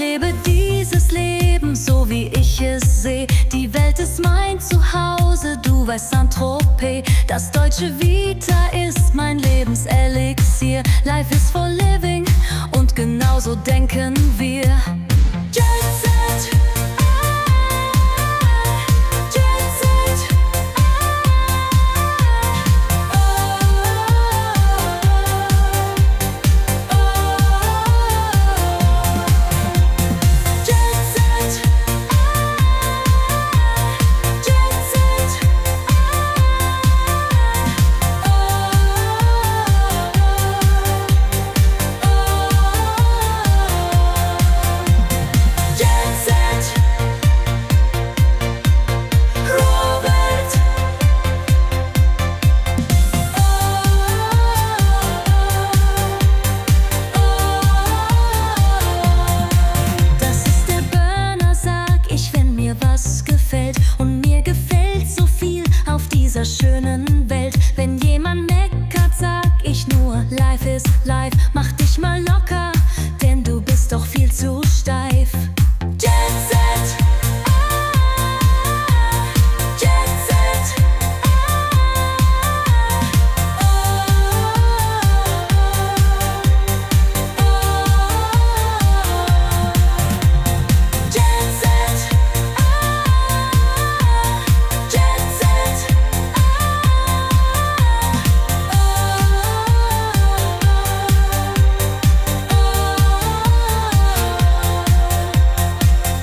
lebe dieses Leben so wie ich es seh. Die Welt ist mein Zuhause, du weißt Saint-Tropez. Das deutsche Vita ist mein Lebenselixier. Life is for living und genauso denken wir. Jet Set, Jet Set, Jet Set, Jet Set, Jet Set, Robert, das ist der Burner, sag ich, wenn mir was gefällt. Und mir gefällt so viel auf dieser schönen Welt. Wenn jemand meckert, sag ich nur, life is life. Mach dich mal locker, denn du bist doch viel zu steif. Jet Set, Jet Set, Jet Set, Jet Set,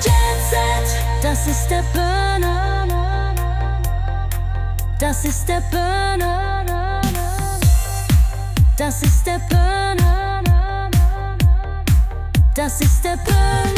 Jet Set, das ist der Burner, das ist der Burner, das ist der Burner, das ist der Burner.